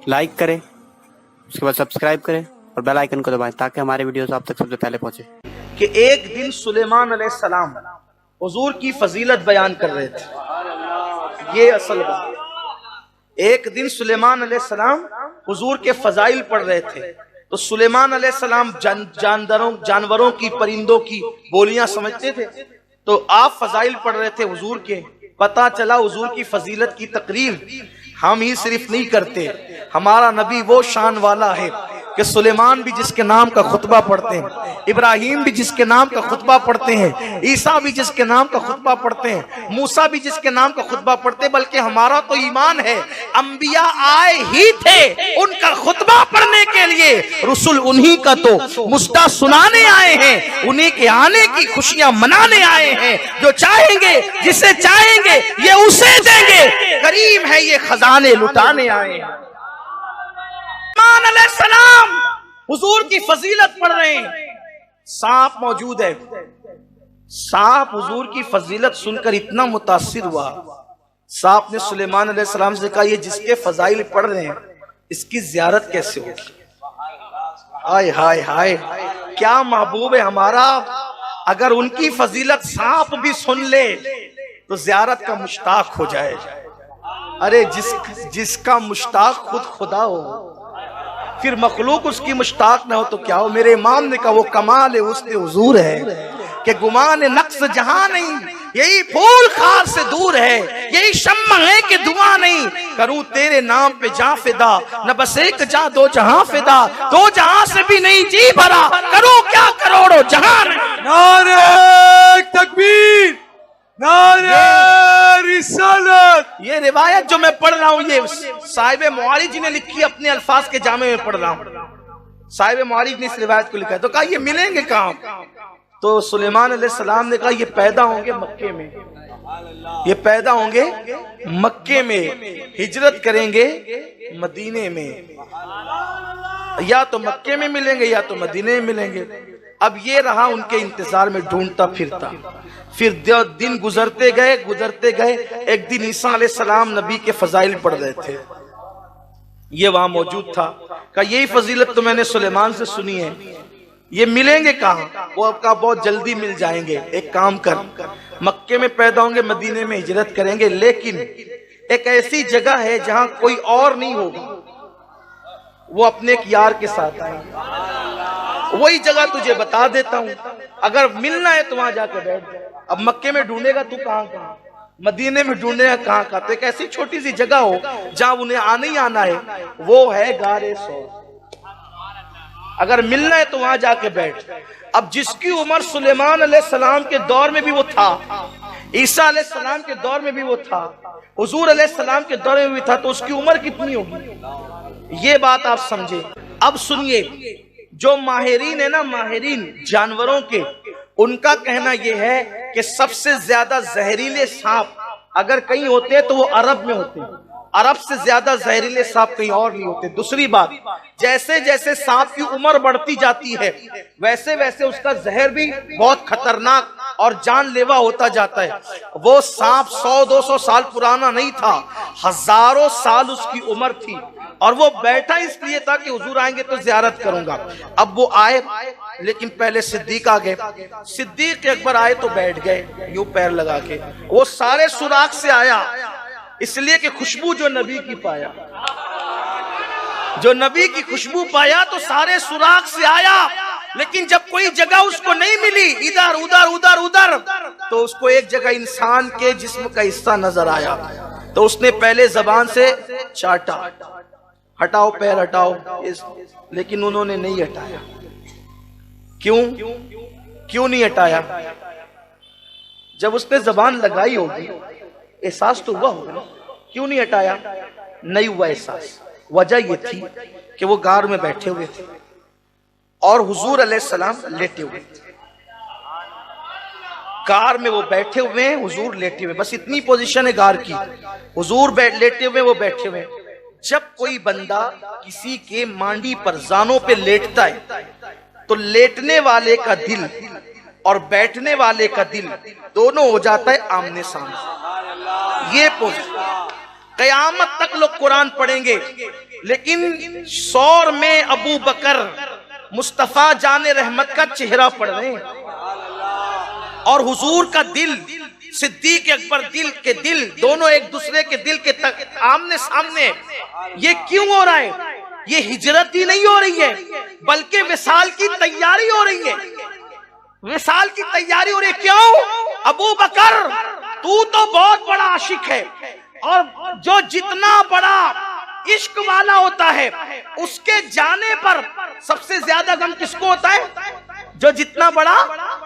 Like करें, उसके बाद सब्सक्राइब करें और बेल आइकन को दबाएं ताकि हमारे वीडियोस आप तक सबसे पहले पहुंचे। कि एक दिन सुलेमान अलैहिस्सलाम हुजूर की फजीलत बयान कर रहे थे। ये असल बात। एक दिन सुलेमान अलैहिस्सलाम हुजूर के फजाइल पढ़ रहे थे, तो सुलेमान अलैहिस्सलाम जानवरों की, परिंदों की बोलियां समझते थे। तो आप फजाइल पढ़ रहे थे हुजूर के, पता चला हुजूर की फजीलत की तकरीर हम ही सिर्फ नहीं करते, हमारा नबी वो शान वाला है कि सुलेमान भी जिसके नाम का खुतबा पढ़ते हैं, इब्राहिम भी जिसके नाम का खुतबा पढ़ते हैं, ईसा भी जिसके नाम का खुतबा पढ़ते हैं, मूसा भी जिसके नाम का खुतबा पढ़ते हैं। बल्कि हमारा तो ईमान है अंबिया आए ही थे उनका खुतबा पढ़ने के लिए, रसूल उन्हीं का तो मुस्ता सुनाने आए हैं, उन्हीं के आने की खुशियां मनाने आए हैं। जो चाहेंगे, जिसे चाहेंगे ये उसे देंगे, करीम है ये खजाने लुटाने आए हैं। सलाम हुजूर की फजीलत पढ़ रहे हैं, सांप मौजूद है। सांप हुजूर की फजीलत सुनकर इतना मुतासिर हुआ, सांप ने सुलेमान अलैहिस्सलाम से कहा, ये जिसके फजाइल पढ़ रहे हैं इसकी जियारत कैसे होगी? हाय हाय हाय, क्या महबूब है हमारा। अगर उनकी फजीलत सांप भी सुन ले तो जियारत का मुश्ताक हो जाए। अरे जिसका मुश्ताक खुद खुदा हो, फिर मखलूक उसकी मुश्ताक ना हो तो क्या हो। मेरे इमाम ने कहा वो कमाल है उसने हुजूर है कि गुमान नक्स जहां नहीं, यही फूल खार से दूर है, यही शम्मा है कि धुआं नहीं। करूं तेरे नाम पे जा फिदा, न बस एक जा दो जहां फिदा, दो जहां से भी नहीं जी भरा, करूं क्या करोड़ों जहां। नारे तकबीर, नारे रिसालत। ये रिवायत जो मैं पढ़ रहा हूँ ये साहिब मुआरिज जी ने लिखी, अपने अल्फाज के जामे में पढ़ रहा हूँ। साहिब मुआरिज ने इस रिवायत को लिखा है। तो कहा ये मिलेंगे कहाँ? तो सुलेमान अलैहिस्सलाम ने कहा ये पैदा होंगे मक्के में, ये पैदा होंगे मक्के में, हिजरत करेंगे मदीने में। या तो मक्के में मिलेंगे या तो मदीने में मिलेंगे। अब ये रहा उनके इंतजार में ढूंढता फिरता। फिर दिन गुजरते गए। एक दिन ईसा अलैहिस्सलाम नबी के फजाइल पढ़ रहे थे, ये वहां मौजूद था। कहा यही फजीलत तो मैंने सुलेमान से सुनी है, ये मिलेंगे कहाँ? वो आपका बहुत जल्दी मिल जाएंगे। एक काम कर, मक्के में पैदा होंगे मदीने में हिजरत करेंगे, लेकिन एक ऐसी जगह है जहां कोई और नहीं होगा, वो अपने एक यार के साथ आएंगे। वही जगह तुझे बता देता हूं, अगर मिलना है तो वहां जाकर बैठ जा। अब मक्के में ढूंढेगा तू कहाँ, मदीने में ढूंढेगा कहाँ। तो एक ऐसी छोटी सी जगह हो जहां उन्हें आना ही आना है, वो है गारे सौर। अगर मिलना है तो वहां जाके बैठ। अब जिसकी उम्र सुलेमान अलैहिस्सलाम के दौर में भी वो था, ईसा अलैहिस्सलाम के दौर में भी वो था, हुजूर अलैहिस्सलाम के दौर में भी था, तो उसकी उम्र कितनी होगी? ये बात आप समझे। अब सुनिए, जो माहिरीन है ना, माहिरीन जानवरों के, उनका कहना यह है कि सबसे ज्यादा जहरीले सांप अगर कहीं होते हैं तो वो अरब में होते हैं। अरब से ज्यादा जहरीले सांप कहीं और नहीं होते। दूसरी बात, जैसे जैसे सांप की उम्र बढ़ती जाती है वैसे वैसे उसका जहर भी बहुत खतरनाक और जानलेवा होता जाता है। वो सांप 100-200 साल पुराना नहीं था, हजारों साल उसकी उम्र थी, और वो बैठा इसलिए था कि हुजूर आएंगे तो जियारत करूंगा। अब वो आए, लेकिन पहले सिद्दीक आ गए। सिद्दीक अकबर आए तो बैठ गए यूं पैर लगा के। वो सारे सुराख से आया इसलिए कि खुशबू जो नबी की पाया, जो नबी की खुशबू पाया तो सारे सुराख से आया। लेकिन जब कोई जगह उसको नहीं मिली, इधर उधर उधर उधर, तो उसको एक जगह इंसान के जिस्म का हिस्सा नजर आया। तो उसने पहले जबान से चाटा, हटाओ पैर हटाओ, लेकिन उन्होंने नहीं हटाया। क्यों नहीं हटाया? जब उसने जबान लगाई होगी एहसास तो हुआ होगा, क्यों नहीं हटाया? नहीं हुआ एहसास। वजह यह थी कि वो गार में बैठे हुए थे और हुजूर अलैहिस्सलाम लेटे हुए थे। कार में वो बैठे हुए हैं, हुजूर लेटे हुए, बस इतनी पोजीशन है गार की। हुजूर लेटे हुए, वो बैठे हुए। जब कोई बंदा किसी के मांडी पर, जानों पे लेटता है तो लेटने वाले का दिल और बैठने वाले का दिल दोनों हो जाता है आमने सामने। ये पोजीशन। कयामत तक लोग कुरान पढ़ेंगे, लेकिन सौर में अबू बकर मुस्तफा जाने रहमत का चेहरा पढ़ रहे हैं, और हुजूर का दिल, सिद्दीक अकबर दिल के दिल, दोनों एक दूसरे के दिल के आमने सामने। ये क्यों हो रहा है? ये हिजरत ही नहीं हो रही है, बल्कि विसाल की तैयारी हो रही है। विसाल की तैयारी हो रही है। क्यों? अबू बकर, तू तो बहुत बड़ा आशिक है, और जो जितना बड़ा इश्क वाला होता है उसके जाने पर सबसे ज्यादा गम किसको होता है? जो जितना बड़ा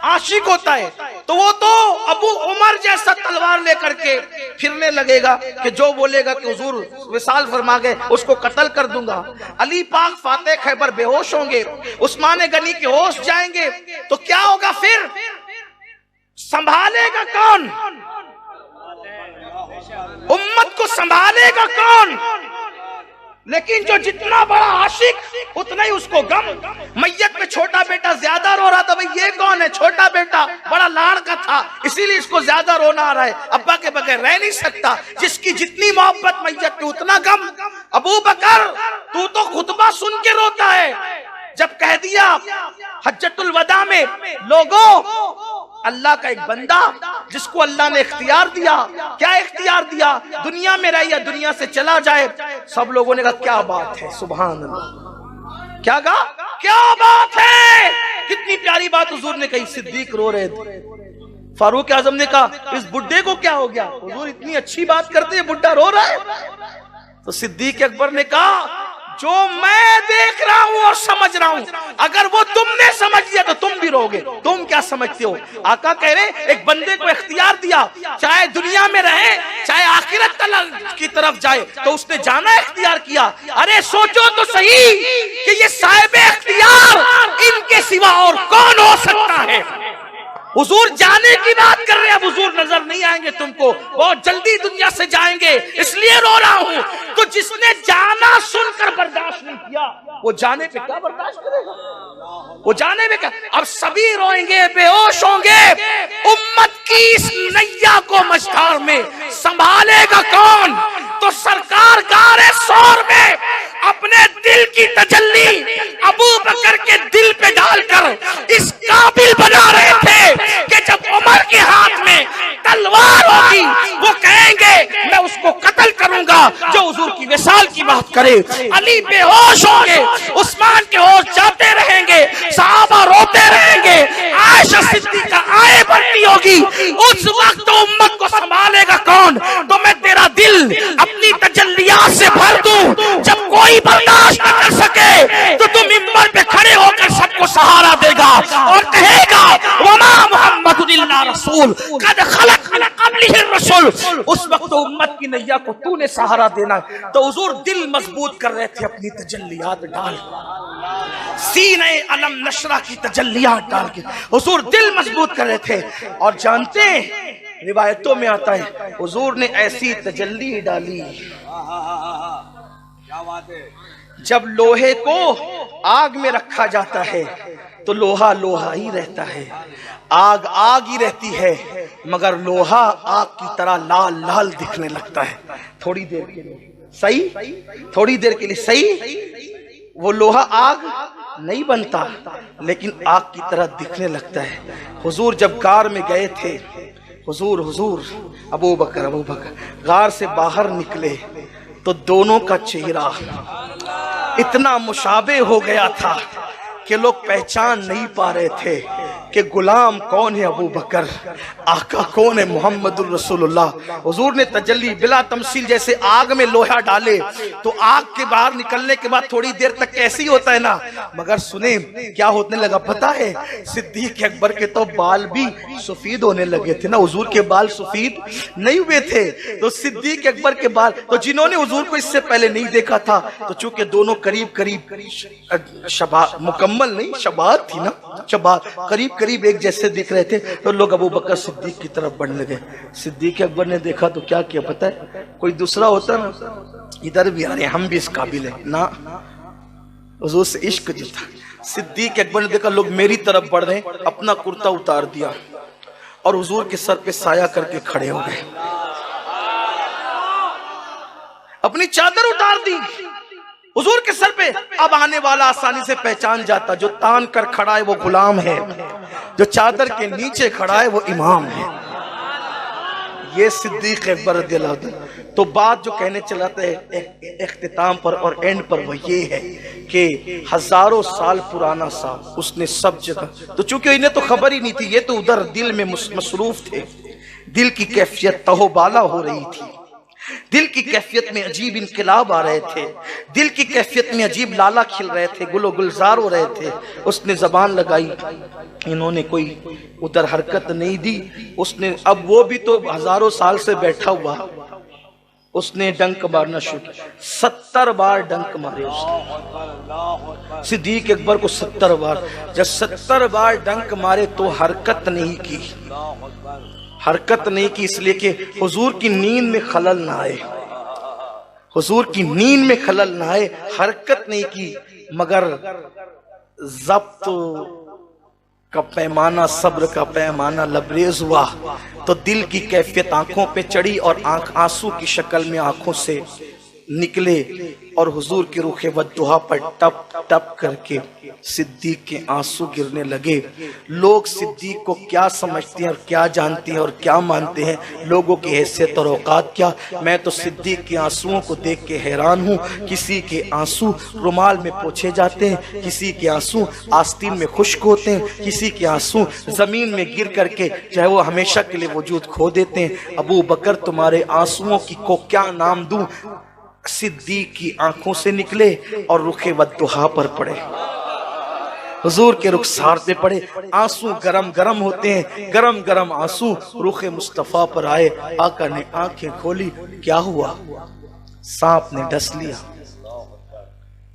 आशिक होता है। तो वो तो अबू उमर जैसा तलवार लेकर के फिरने लगेगा कि जो बोलेगा कि हुजूर विसाल फरमा गए उसको कत्ल कर दूंगा। अली पाक फातेह खैबर बेहोश होंगे, उस्मान गनी के होश जाएंगे, तो क्या होगा फिर? संभालेगा कौन? उम्मत को संभालेगा कौन? लेकिन जो जितना बड़ा आशिक उतना ही उसको गम। मैयत में छोटा बेटा ज्यादा रो रहा था, भाई ये कौन है? छोटा बेटा बड़ा लाड़ का था, इसीलिए इसको ज्यादा रोना आ रहा है, अब्बा के बगैर रह नहीं सकता। जिसकी जितनी मोहब्बत मैयत में उतना गम। अबू बकर, तू तो खुतबा सुन के रोता है। जब कह दिया हज्जतुल वदा में, लोगों अल्लाह का एक बंदा जिसको अल्लाह ने इख्तियार दिया, क्या इख्तियार दिया? दुनिया में रह या दुनिया से चला जाए। सब लोगों ने कहा क्या बात है, सुभान अल्लाह। क्या कहा? क्या बात है, कितनी प्यारी बात हुजूर ने कही। सिद्दीक रो रहे थे। फारूक आजम ने कहा इस बुड्ढे को क्या हो गया? हुजूर इतनी अच्छी बात करते हैं, बुड्ढा रो रहा है। तो सिद्दीक अकबर ने कहा जो मैं देख रहा हूं और समझ रहा हूं, अगर वो तुमने समझ लिया तो तुम भी रोगे। तुम क्या समझते हो? आका कह रहे एक बंदे को इख्तियार दिया, चाहे दुनिया में रहे चाहे आखिरत की तरफ जाए, तो उसने जाना इख्तियार किया। अरे सोचो तो सही कि ये साहिब इख्तियार इनके सिवा और कौन हो सकता है? हुजूर जाने की बात कर रहे हैं, हुजूर नजर नहीं आएंगे तुमको, बहुत जल्दी दुनिया से जाएंगे, इसलिए रो रहा हूं। तो जिसने जाना सुनकर बर्दाश्त नहीं किया, वो जाने पे क्या बर्दाश्त करेगा? वो जाने पे क्या? अब सभी रोएंगे, बेहोश होंगे। उम्मत की इस नैया को मझधार में संभालेगा कौन? तो सरकार गारे शोर में अपने दिल की तजल्ली अबू बकर के दिल पे डालकर इस काबिल बना रहे थे कि जब उमर के हाथ में तलवार होगी वो कहेंगे मैं उसको कत्ल करूंगा जो हुजूर की विसाल की बात करे। अली बेहोश होंगे, उस्मान के होश जाते रहेंगे, सहाबा रोते रहेंगे, आयशा सिद्दीका आए बढ़ती होगी। उस वक्त उम्मत को संभालेगा कौन? तो मैं तेरा दिल अपनी तजल्लियात से भर दूं, जब कोई बर्दाश्त न कर सके तो तुम मिंबर पे खड़े होकर सबको सहारा देगा और कहेगा वमा मुहम्मदुन इल्ला रसूल कद खलक मिन क़ब्लिहि रसूल। उस वक्त तो उम्मत की नैया को तूने सहारा देना। तो हुजूर दिल मजबूत कर रहे थे अपनी तजल्लियात डाल, सीने अलम नशरा की तजल्लियात डाल के हुजूर दिल मजबूत कर रहे थे। और जानते हैं रिवायतों में आता है हुजूर ने ऐसी तजल्ली डाली, जब लोहे को आग में रखा जाता है तो लोहा लोहा ही रहता है, आग आग ही रहती है, मगर लोहा आग की तरह लाल लाल दिखने लगता है। थोड़ी देर के लिए सही, थोड़ी देर के लिए सही, वो लोहा आग नहीं बनता लेकिन आग की तरह दिखने लगता है। हुजूर जब गार में गए थे, हुजूर अबू बकर गार से बाहर निकले तो दोनों का चेहरा इतना मुशाबे हो गया था कि लोग पहचान नहीं पा रहे थे कि गुलाम कौन है अबू बकर, आका कौन है मुहम्मदुर रसूलुल्लाह। हुजूर ने तजल्ली बिला तमसील, जैसे आग में लोहा डाले तो आग के बाहर निकलने के बाद थोड़ी देर तक कैसे ही होता है ना, मगर सुने क्या होने लगा पता है? सिद्दीक अकबर के तो बाल भी सफेद होने लगे थे ना, हुजूर के बाल सफेद नहीं हुए थे तो सिद्दीक अकबर के बाल, तो जिन्होंने हुजूर को इससे पहले नहीं देखा था, तो चूंकि दोनों करीब करीब शबात मुकम्मल नहीं, शबात थी ना, शबात करीब करीब एक जैसे दिख रहे थे, तो लोग अबू बकर सिद्दीक की तरफ बढ़ने लगे। सिद्दीक अकबर ने देखा तो क्या किया पता है? कोई दूसरा होता ना इधर भी आ रहे हम भी इस काबिल है ना, हुजूर से इश्क जो था। सिद्दीक अकबर ने देखा लोग मेरी तरफ बढ़ रहे, अपना कुर्ता उतार दिया और हुजूर के सर पे साया करके खड़े हो गए। अपनी चादर उतार दी हुजूर के सर पे। अब आने वाला आसानी से पहचान जाता, जो तान कर खड़ा है वो गुलाम है, जो चादर के नीचे खड़ा है वो इमाम है। ये सिद्दीक अकबर रज़ियल्लाहु अन्हु। तो बात जो कहने चला था इख्तिताम पर और एंड पर वो ये है कि हजारों साल पुराना सा उसने सब जगह, तो चूंकि इन्हें तो खबर ही नहीं थी, ये तो उधर दिल में मसरूफ थे, दिल की कैफियत तहोबाला हो रही थी, दिल की कैफियत में अजीब इनकलाब आ रहे थे, दिल की कैफियत में अजीब लाला खिल रहे थे, गुलो गुलजार हो रहे थे। उसने जबान लगाई, इन्होंने कोई उधर हरकत नहीं दी। उसने, अब वो भी तो हजारों साल से बैठा हुआ, उसने डंक मारना शुरू किया। 70 बार डंक मारे उसने, सिद्दीक अकबर को 70 बार। जब 70 बार डंक मारे तो हरकत नहीं की, हरकत नहीं की, इसलिए कि हुजूर की नींद में खलल ना आए, हुजूर की नींद में खलल ना आए। हरकत नहीं की, मगर जब्त का पैमाना, सब्र का पैमाना लबरेज हुआ तो दिल की कैफियत आंखों पे चढ़ी और आंसू की शक्ल में आंखों से निकले और हुजूर के रुखे वद्दुहा पर टप टप करके सिद्दीक के आंसू गिरने लगे। लोग सिद्दीक को क्या समझते हैं और क्या जानते हैं और क्या मानते हैं, लोगों की हैसियत और औकात क्या। मैं तो सिद्दीक के आंसुओं को देख के हैरान हूँ। किसी के आंसू रुमाल में पोंछे जाते हैं, किसी के आंसू आस्तीन में खुश्क होते हैं, किसी के आंसू जमीन में गिर करके चाहे वो हमेशा के लिए वजूद खो देते हैं। अबू बकर तुम्हारे आंसुओं की को क्या नाम दूं। सिद्दीक की आंखों से निकले और रुखे वद्दुहा पर पड़े, हुजूर के रुखसार पे पड़े। आंसू गरम गरम होते हैं, गरम गरम आंसू रुखे मुस्तफा पर आए। आका ने आंखें खोली, क्या हुआ? सांप ने डस लिया,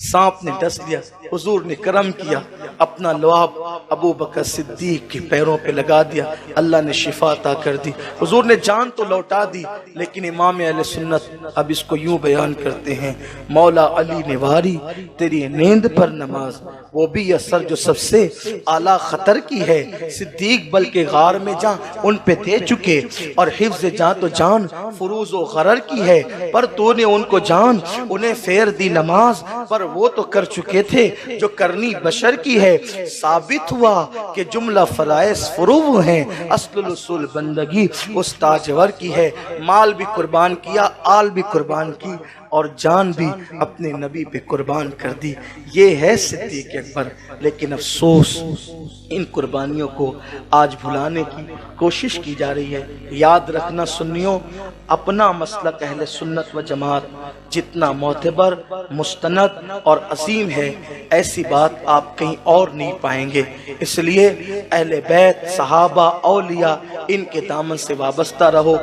सांप ने डस लिया। हुजूर ने करम किया, अपना लुआब अबू बकर सिद्दीक के पैरों पे लगा दिया, अल्लाह ने शिफा अता कर दी। हुजूर ने जान तो लौटा दी, लेकिन इमाम अहले सुन्नत अब इसको यूं बयान करते हैं, मौला अली ने वारी तेरी नींद पर नमाज, वो भी असर जो सबसे आला खतर की है। सिद्दीक बल्कि गार में जा उन पे दे चुके, और हिफ्ज जा तो जान फुरूज व गरर की है, पर तूने उनको जान उन्हें फेर दी नमाज, पर वो तो कर चुके थे जो करनी बशर की है। साबित हुआ कि जुमला फराइज फुरूब हैं, अस्लुल उसूल बंदगी उस ताजवर की है। माल भी कुर्बान किया, आल भी कुर्बान की, और जान भी अपने नबी पे कुर्बान कर दी। ये है सिद्दीक अकबर। लेकिन अफसोस इन कुर्बानियों को आज भुलाने की कोशिश की जा रही है। याद रखना सुन्नियों, अपना मसलक अहले सुन्नत व जमात जितना मोतबर, मुस्तनद और अजीम है, ऐसी बात आप कहीं और नहीं पाएंगे। इसलिए अहले बैत, सहाबा, औलिया, इनके दामन से वाबस्ता रहो।